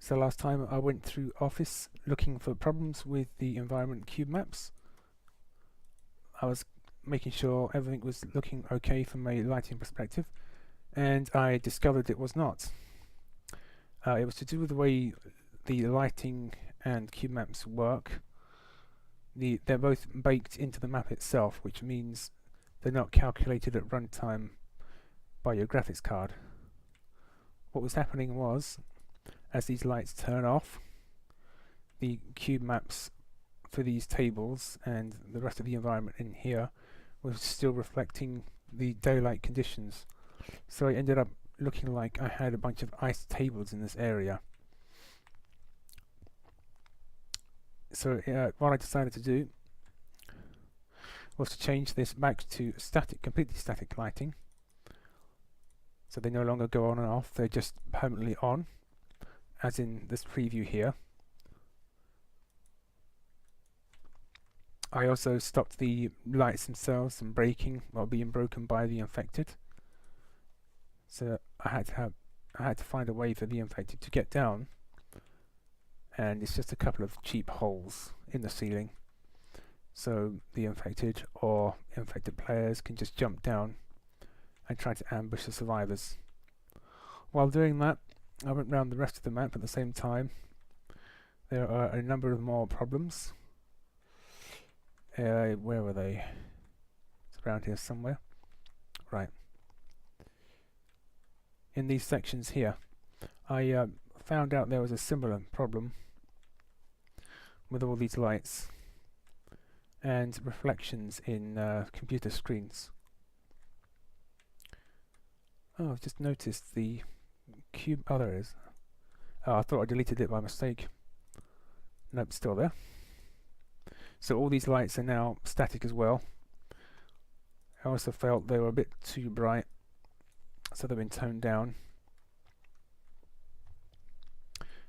So last time I went through Office looking for problems with the environment cube maps. I was making sure everything was looking okay from a lighting perspective, and I discovered it was not. It was to do with the way the lighting and cube maps work. They're both baked into the map itself, which means they're not calculated at runtime by your graphics card. What was happening was, as these lights turn off, the cube maps for these tables and the rest of the environment in here was still reflecting the daylight conditions. So it ended up looking like I had a bunch of ice tables in this area. So what I decided to do was to change this back to static, completely static lighting. So they no longer go on and off, they're just permanently on, as in this preview here. I also stopped the lights themselves from breaking or being broken by the infected. So I had to find a way for the infected to get down, and it's just a couple of cheap holes in the ceiling. So the infected or infected players can just jump down and try to ambush the survivors. While doing that, I went around the rest of the map at the same time. There are a number of more problems. Where were they? It's around here somewhere. Right. In these sections here, I found out there was a similar problem with all these lights and reflections in computer screens. Oh, I've just noticed the cube. Oh, there it is. Oh, I thought I deleted it by mistake. Nope, still there. So all these lights are now static as well. I also felt they were a bit too bright, so they've been toned down.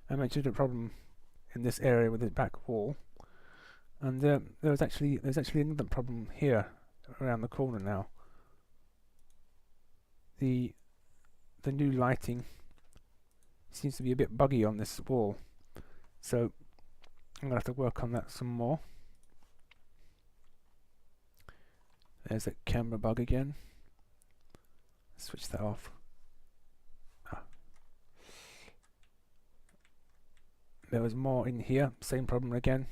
I mentioned a problem in this area with the back wall, and there's actually another problem here around the corner now. The new lighting seems to be a bit buggy on this wall, so I'm gonna have to work on that some more. There's a camera bug again. Switch that off. There was more in here, same problem again.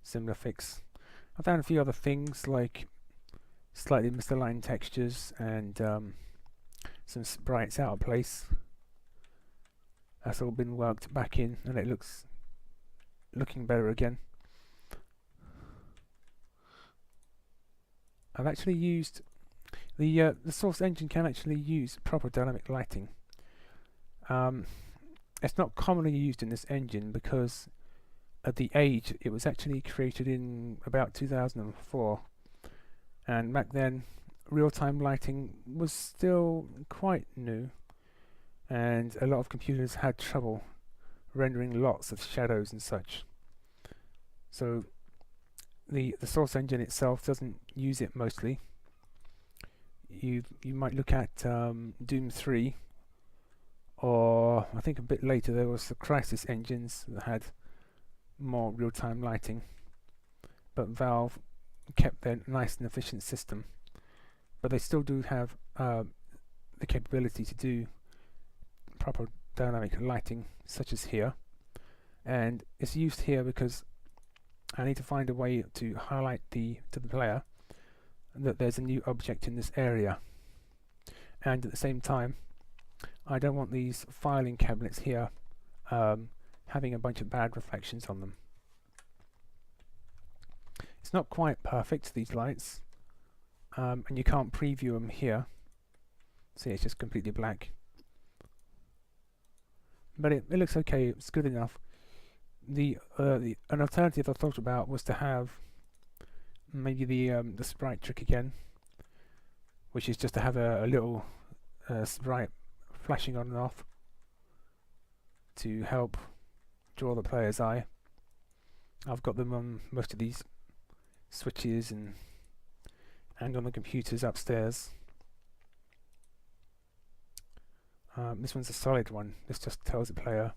Similar fix. I found a few other things like slightly misaligned textures and some sprites out of place. That's all been worked back in, and it looking better again. I've actually used the Source engine can actually use proper dynamic lighting. It's not commonly used in this engine because at the age it was actually created in about 2004, and back then real-time lighting was still quite new, and a lot of computers had trouble rendering lots of shadows and such. So the Source engine itself doesn't use it mostly. You might look at Doom 3, or I think a bit later there was the Crysis engines that had more real-time lighting, but Valve kept their nice and efficient system. But they still do have the capability to do proper dynamic lighting, such as here, and it's used here because I need to find a way to highlight to the player that there's a new object in this area, and at the same time I don't want these filing cabinets here having a bunch of bad reflections on them. It's not quite perfect, these lights, and you can't preview them here. See, it's just completely black, but it looks okay. It's good enough. An alternative I thought about was to have maybe the sprite trick again, which is just to have a little sprite flashing on and off to help draw the player's eye. I've got them on most of these switches and on the computers upstairs. This one's a solid one. This just tells the player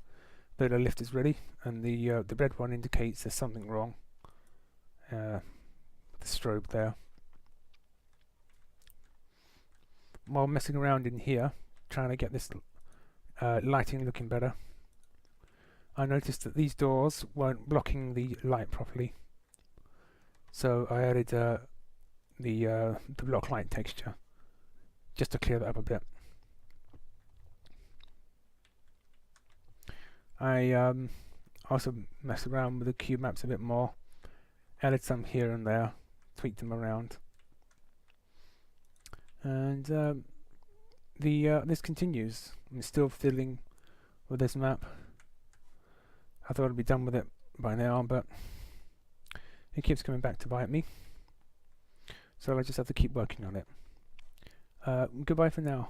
that the lift is ready, and the red one indicates there's something wrong. The strobe there. While messing around in here, trying to get this lighting looking better, I noticed that these doors weren't blocking the light properly, so I added the block light texture just to clear that up a bit. I also messed around with the cube maps a bit more, added some here and there, tweaked them around, and this continues. I'm still fiddling with this map. I thought I'd be done with it by now, but it keeps coming back to bite me, so I just have to keep working on it. Goodbye for now.